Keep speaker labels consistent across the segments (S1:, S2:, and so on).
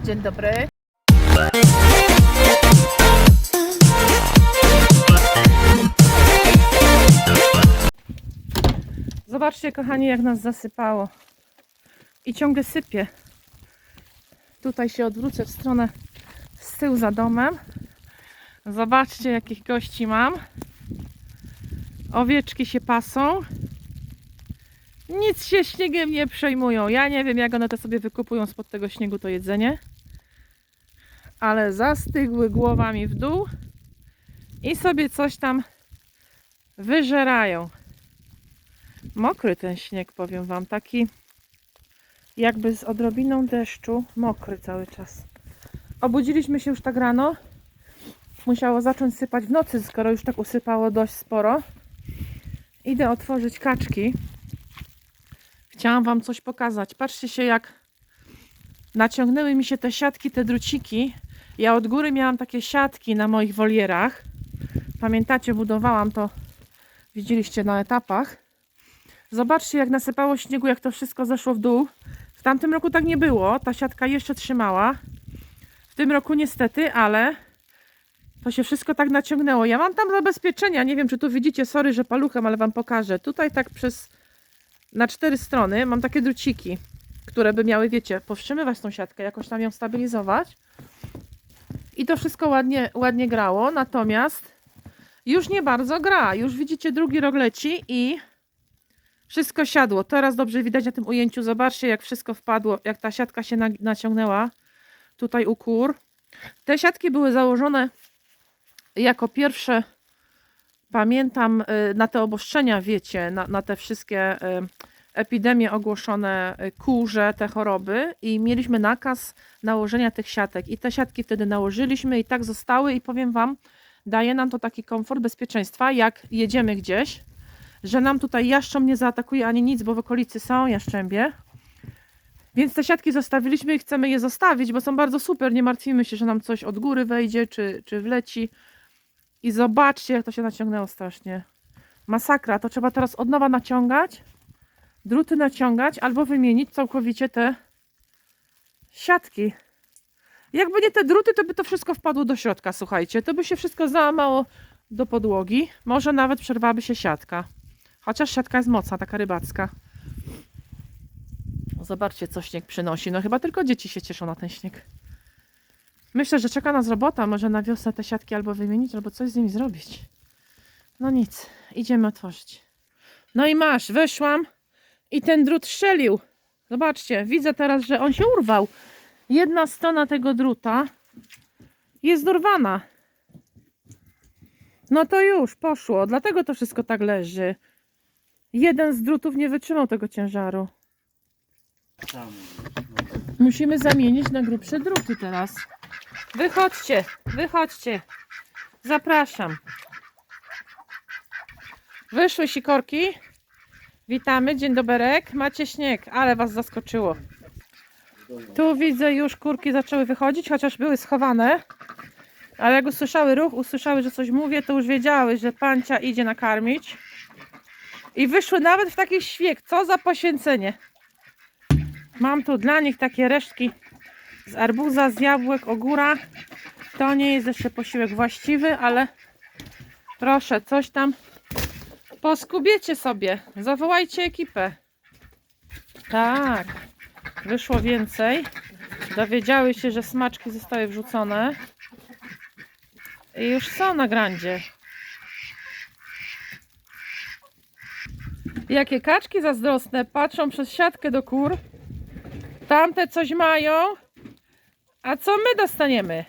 S1: Dzień dobry. Zobaczcie, kochani, jak nas zasypało. I ciągle sypie. Tutaj się odwrócę w stronę z tyłu za domem. Zobaczcie, jakich gości mam. Owieczki się pasą. Nic się śniegiem nie przejmują. Ja nie wiem, jak one to sobie wykupują spod tego śniegu to jedzenie. Ale zastygły głowami w dół i sobie coś tam wyżerają. Mokry ten śnieg, powiem wam, taki jakby z odrobiną deszczu, mokry cały czas. Obudziliśmy się już tak rano. Musiało zacząć sypać w nocy, skoro już tak usypało dość sporo. Idę otworzyć kaczki. Chciałam wam coś pokazać. Patrzcie się, jak naciągnęły mi się te siatki, te druciki. Ja od góry miałam takie siatki na moich wolierach. Pamiętacie, budowałam to, widzieliście na etapach. Zobaczcie, jak nasypało śniegu, jak to wszystko zeszło w dół. W tamtym roku tak nie było. Ta siatka jeszcze trzymała. W tym roku niestety, ale to się wszystko tak naciągnęło. Ja mam tam zabezpieczenia. Nie wiem, czy tu widzicie, sorry, że paluchem, ale wam pokażę. Tutaj tak na 4 strony mam takie druciki, które by miały, wiecie, powstrzymywać tą siatkę, jakoś tam ją stabilizować. I to wszystko ładnie grało, natomiast już nie bardzo gra. Już widzicie, drugi rok leci i wszystko siadło. Teraz dobrze widać na tym ujęciu. Zobaczcie, jak wszystko wpadło, jak ta siatka się naciągnęła tutaj u kur. Te siatki były założone jako pierwsze, pamiętam, na te obostrzenia, wiecie, na te wszystkie epidemie ogłoszone, kurze, te choroby, i mieliśmy nakaz nałożenia tych siatek i te siatki wtedy nałożyliśmy i tak zostały i powiem wam, daje nam to taki komfort bezpieczeństwa, jak jedziemy gdzieś, że nam tutaj jaszcząb nie zaatakuje ani nic, bo w okolicy są jaszczębie. Więc te siatki zostawiliśmy i chcemy je zostawić, bo są bardzo super, nie martwimy się, że nam coś od góry wejdzie, czy wleci. I zobaczcie, jak to się naciągnęło strasznie. Masakra, to trzeba teraz od nowa naciągać, druty naciągać, albo wymienić całkowicie te siatki. Jakby nie te druty, to by to wszystko wpadło do środka, słuchajcie. To by się wszystko załamało do podłogi. Może nawet przerwałaby się siatka. Chociaż siatka jest mocna, taka rybacka. Zobaczcie, co śnieg przynosi. No chyba tylko dzieci się cieszą na ten śnieg. Myślę, że czeka nas robota. Może na wiosnę te siatki albo wymienić, albo coś z nimi zrobić. No nic, idziemy otworzyć. No i masz, weszłam i ten drut strzelił. Zobaczcie, widzę teraz, że on się urwał. Jedna strona tego druta jest dorwana. No to już poszło, dlatego to wszystko tak leży. Jeden z drutów nie wytrzymał tego ciężaru. Musimy zamienić na grubsze druty teraz. Wychodźcie, wychodźcie. Zapraszam. Wyszły sikorki. Witamy, dzień doberek. Macie śnieg, ale was zaskoczyło. Tu widzę, już kurki zaczęły wychodzić, chociaż były schowane. Ale jak usłyszały ruch, usłyszały, że coś mówię, to już wiedziały, że pancia idzie nakarmić. I wyszły nawet w taki świeg. Co za poświęcenie. Mam tu dla nich takie resztki z arbuza, z jabłek, ogóra. To nie jest jeszcze posiłek właściwy, ale proszę, coś tam poskubiecie sobie. Zawołajcie ekipę. Tak. Wyszło więcej. Dowiedziały się, że smaczki zostały wrzucone. I już są na grandzie. Jakie kaczki zazdrosne. Patrzą przez siatkę do kur. Tamte coś mają. A co my dostaniemy?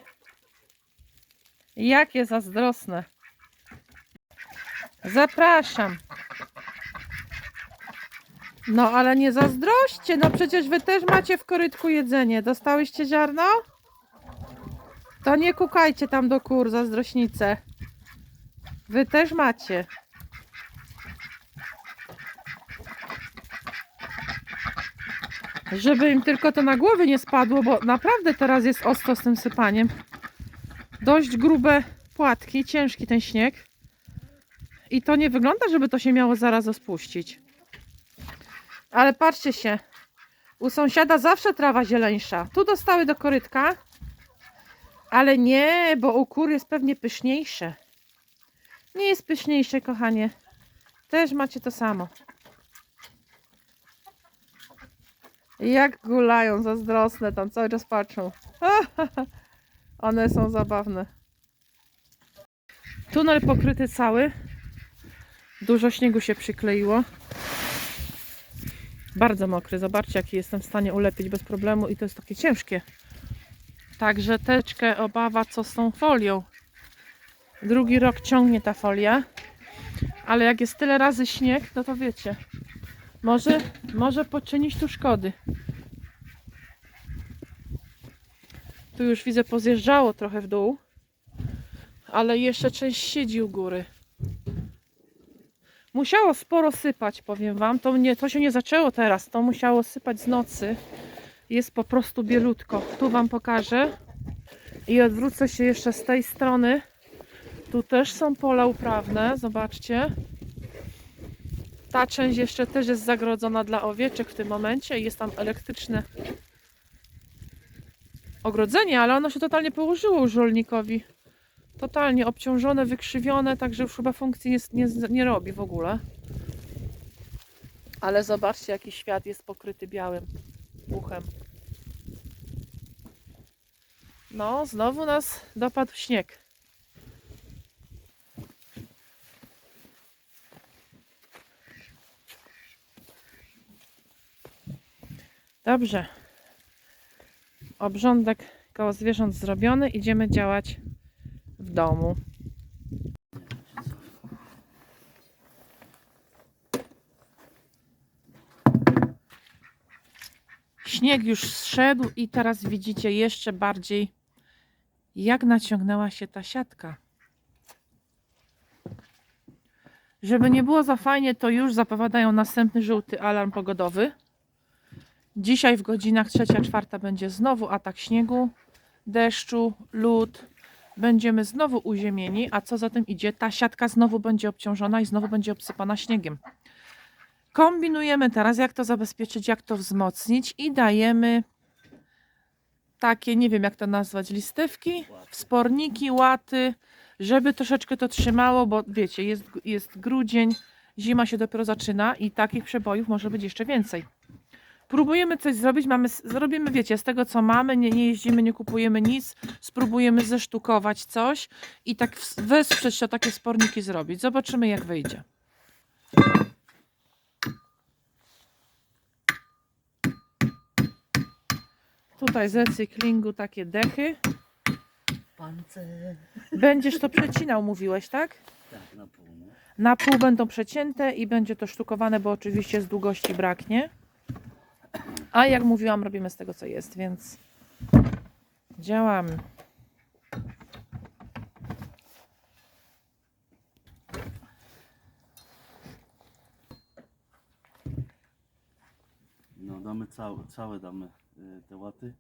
S1: Jakie zazdrosne. Zapraszam. No ale nie zazdroście. No przecież wy też macie w korytku jedzenie. Dostałyście ziarno? To nie kukajcie tam do kur, zazdrośnice. Wy też macie. Żeby im tylko to na głowy nie spadło, bo naprawdę teraz jest ostro z tym sypaniem. Dość grube płatki, ciężki ten śnieg. I to nie wygląda, żeby to się miało zaraz rozpuścić. Ale patrzcie się, U sąsiada zawsze trawa zieleńsza. Tu dostały do korytka. Ale nie, bo u kur jest pewnie pyszniejsze. Nie jest pyszniejsze, kochanie. Też macie to samo. Jak gulają, zazdrosne tam, cały czas patrzą. One są zabawne. Tunel pokryty cały. Dużo śniegu się przykleiło. Bardzo mokry. Zobaczcie, jaki jestem w stanie ulepić bez problemu i to jest takie ciężkie. Także teczkę obawa, co z tą folią. Drugi rok ciągnie ta folia. Ale jak jest tyle razy śnieg, no to wiecie. Może poczynić tu szkody. Tu już widzę, pozjeżdżało trochę w dół. Ale jeszcze część siedzi u góry. Musiało sporo sypać, powiem wam. To się nie zaczęło teraz. To musiało sypać z nocy. Jest po prostu bielutko. Tu wam pokażę. I odwrócę się jeszcze z tej strony. Tu też są pola uprawne. Zobaczcie. Ta część jeszcze też jest zagrodzona dla owieczek w tym momencie. Jest tam elektryczne ogrodzenie, ale ono się totalnie położyło już rolnikowi. Totalnie obciążone, wykrzywione, także już chyba funkcji nie robi w ogóle. Ale zobaczcie, jaki świat jest pokryty białym puchem. No, znowu nas dopadł śnieg. Dobrze. Obrządek koło zwierząt zrobiony. Idziemy działać w domu. Śnieg już zszedł i teraz widzicie jeszcze bardziej, jak naciągnęła się ta siatka. Żeby nie było za fajnie, to już zapowiadają następny żółty alarm pogodowy. Dzisiaj w godzinach 3-4 będzie znowu atak śniegu, deszczu, lód. Będziemy znowu uziemieni, a co za tym idzie, ta siatka znowu będzie obciążona i znowu będzie obsypana śniegiem. Kombinujemy teraz, jak to zabezpieczyć, jak to wzmocnić i dajemy takie, nie wiem jak to nazwać, listewki, wsporniki, łaty, żeby troszeczkę to trzymało, bo wiecie, jest grudzień, zima się dopiero zaczyna i takich przebojów może być jeszcze więcej. Próbujemy coś zrobić, zrobimy, wiecie, z tego co mamy, nie jeździmy, nie kupujemy nic, spróbujemy zesztukować coś i tak wesprzeć to, takie sporniki zrobić. Zobaczymy, jak wyjdzie. Tutaj z recyklingu takie dechy.
S2: Pancerz.
S1: Będziesz to przecinał, mówiłeś, tak?
S2: Tak, na pół. No.
S1: Na pół będą przecięte i będzie to sztukowane, bo oczywiście z długości braknie. A jak mówiłam, robimy z tego co jest, więc działamy.
S2: No damy całe damy te łaty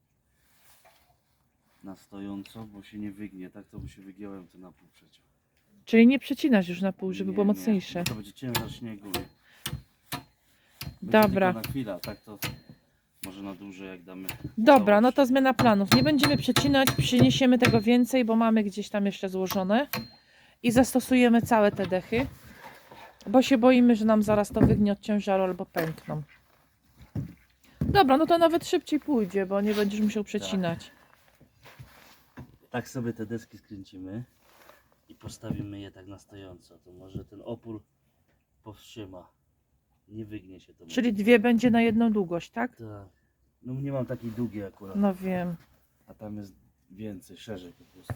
S2: na stojąco, bo się nie wygnie, tak to by się wygiąłem to na pół przeciął.
S1: Czyli nie przecinasz już na pół, żeby było
S2: Nie,
S1: mocniejsze.
S2: to będzie ciężar śniegu.
S1: Dobra.
S2: Na chwilę, a tak to może na dłużej jak damy.
S1: Dobra, no to zmiana planów. Nie będziemy przecinać, przyniesiemy tego więcej, bo mamy gdzieś tam jeszcze złożone. I zastosujemy całe te dechy, bo się boimy, że nam zaraz to wygnie od ciężaru albo pękną. Dobra, no to nawet szybciej pójdzie, bo nie będziesz musiał przecinać.
S2: Tak sobie te deski skręcimy i postawimy je tak na stojąco. To może ten opór powstrzyma. Nie wygnie się to.
S1: Czyli dwie będzie na jedną długość, tak?
S2: Tak. No nie mam takiej długiej akurat.
S1: No wiem.
S2: A tam jest więcej, szerzej po prostu.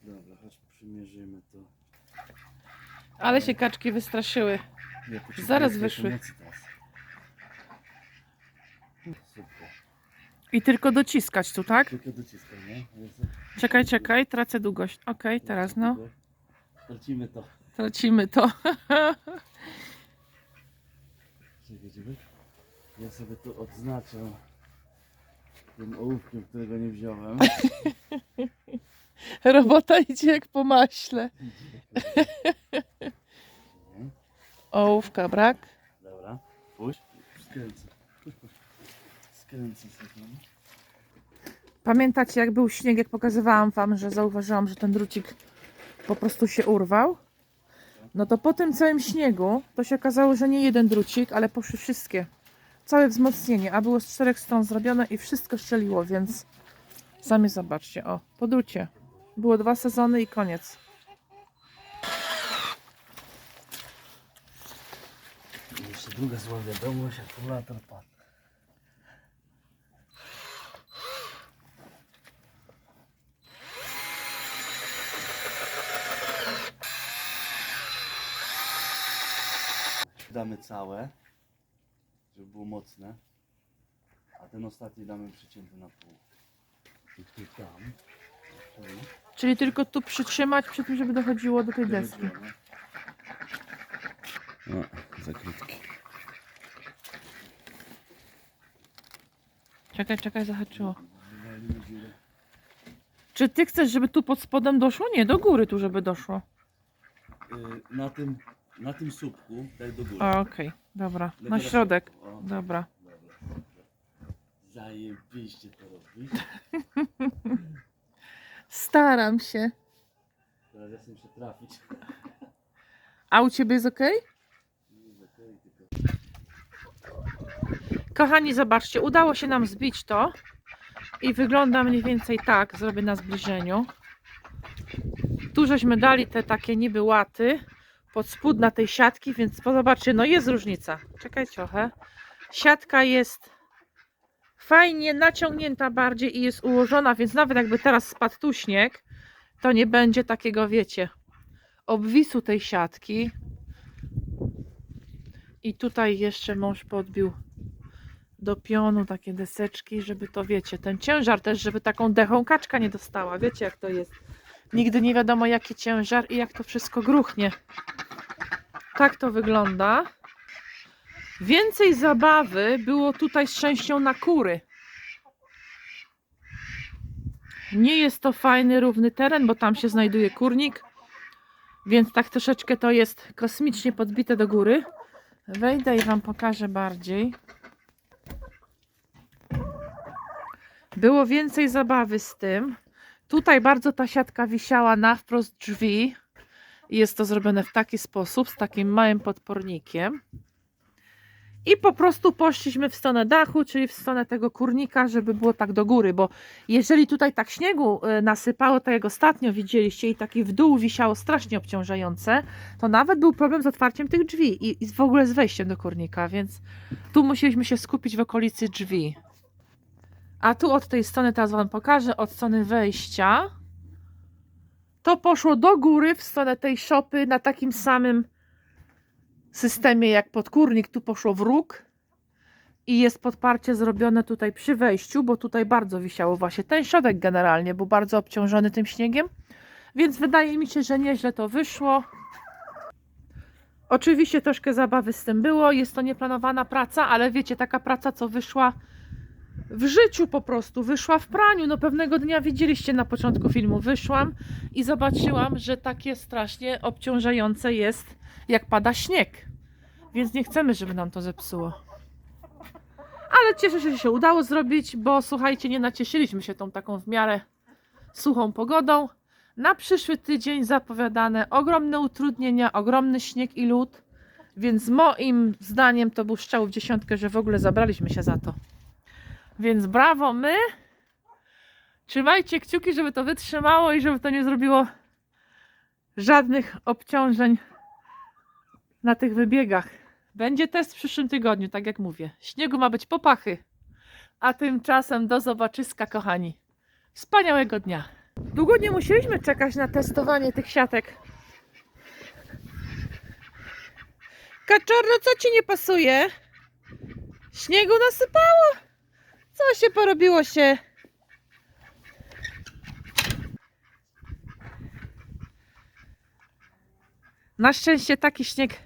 S2: Dobra, chodź przymierzymy to.
S1: Ale się kaczki wystraszyły.
S2: Nie, to się
S1: Zaraz
S2: kręci
S1: wyszły.
S2: nocy teraz. Super.
S1: I tylko dociskać tu, tak?
S2: Tylko dociskam, nie? Jest...
S1: Czekaj, czekaj, tracę długość. Okej, teraz no.
S2: Tracimy to.
S1: Tracimy to.
S2: Czekaj. Ja sobie tu odznaczam tym ołówkiem, którego nie wziąłem.
S1: Robota idzie jak po maśle. Ołówka brak.
S2: Dobra, puść. Skręcę. Skręcę sobie tam.
S1: Pamiętacie, jak był śnieg, jak pokazywałam wam, że zauważyłam, że ten drucik po prostu się urwał? No to po tym całym śniegu to się okazało, że nie jeden drucik, ale poszły wszystkie. Całe wzmocnienie, a było z 4 stron zrobione i wszystko szczeliło, więc sami zobaczcie. O, po drucie. Było 2 sezony i koniec.
S2: I jeszcze druga zła wiadomość, akumulator padł. Damy całe, żeby było mocne, a ten ostatni damy przycięty na pół. I tu tam.
S1: Czyli tylko tu przytrzymać przy tym, żeby dochodziło do tej deski.
S2: No, za krótki.
S1: Czekaj, zahaczyło. Czy ty chcesz, żeby tu pod spodem doszło? Nie, do góry tu, żeby doszło.
S2: Na tym słupku, tak do góry.
S1: Okej, dobra. Na środek.
S2: O,
S1: Dobra.
S2: zajebiście to robisz.
S1: Staram się.
S2: Teraz ja muszę trafić.
S1: A u ciebie jest ok? Kochani, zobaczcie, udało się nam zbić to i wygląda mniej więcej tak, zrobię na zbliżeniu. Tu żeśmy dali te takie niby łaty pod spód na tej siatki, więc zobaczcie, no jest różnica. Czekaj trochę. Siatka jest fajnie naciągnięta bardziej i jest ułożona, więc nawet jakby teraz spadł tu śnieg, to nie będzie takiego, wiecie, obwisu tej siatki. I tutaj jeszcze mąż podbił do pionu takie deseczki, żeby to, wiecie, ten ciężar też, żeby taką dechą kaczka nie dostała. Wiecie, jak to jest. Nigdy nie wiadomo, jaki ciężar i jak to wszystko gruchnie. Tak to wygląda. Więcej zabawy było tutaj z częścią na kury. Nie jest to fajny, równy teren, bo tam się znajduje kurnik. Więc tak troszeczkę to jest kosmicznie podbite do góry. Wejdę i wam pokażę bardziej. Było więcej zabawy z tym. Tutaj bardzo ta siatka wisiała na wprost drzwi. Jest to zrobione w taki sposób, z takim małym podpornikiem. I po prostu poszliśmy w stronę dachu, czyli w stronę tego kurnika, żeby było tak do góry, bo jeżeli tutaj tak śniegu nasypało, tak jak ostatnio widzieliście i taki w dół wisiało strasznie obciążające, to nawet był problem z otwarciem tych drzwi i w ogóle z wejściem do kurnika, więc tu musieliśmy się skupić w okolicy drzwi. A tu od tej strony, teraz wam pokażę, od strony wejścia, to poszło do góry w stronę tej szopy na takim samym systemie jak podkurnik. Tu poszło w róg i jest podparcie zrobione tutaj przy wejściu, bo tutaj bardzo wisiało właśnie ten środek generalnie, był bardzo obciążony tym śniegiem, więc wydaje mi się, że nieźle to wyszło. Oczywiście troszkę zabawy z tym było, jest to nieplanowana praca, ale wiecie, taka praca, co wyszła w życiu po prostu, wyszła w praniu. No pewnego dnia widzieliście na początku filmu, wyszłam i zobaczyłam, że takie strasznie obciążające jest, jak pada śnieg. Więc nie chcemy, żeby nam to zepsuło. Ale cieszę się, że się udało zrobić, bo słuchajcie, nie nacieszyliśmy się tą taką w miarę suchą pogodą. Na przyszły tydzień zapowiadane ogromne utrudnienia, ogromny śnieg i lód. Więc moim zdaniem to był strzał w dziesiątkę, że w ogóle zabraliśmy się za to. Więc brawo my. Trzymajcie kciuki, żeby to wytrzymało i żeby to nie zrobiło żadnych obciążeń na tych wybiegach. Będzie test w przyszłym tygodniu, tak jak mówię. Śniegu ma być po pachy. A tymczasem do zobaczyska, kochani. Wspaniałego dnia. Długo nie musieliśmy czekać na testowanie tych siatek. Kaczorno, co ci nie pasuje? Śniegu nasypało? Co się porobiło się? Na szczęście taki śnieg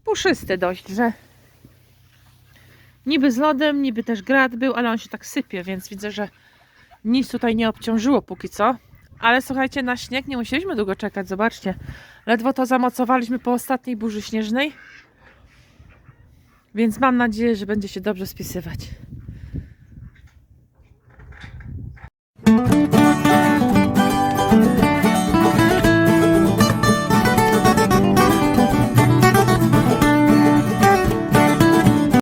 S1: puszysty dość, że niby z lodem, niby też grad był, ale on się tak sypie, więc widzę, że nic tutaj nie obciążyło póki co. Ale słuchajcie, na śnieg nie musieliśmy długo czekać, zobaczcie. Ledwo to zamocowaliśmy po ostatniej burzy śnieżnej. Więc mam nadzieję, że będzie się dobrze spisywać.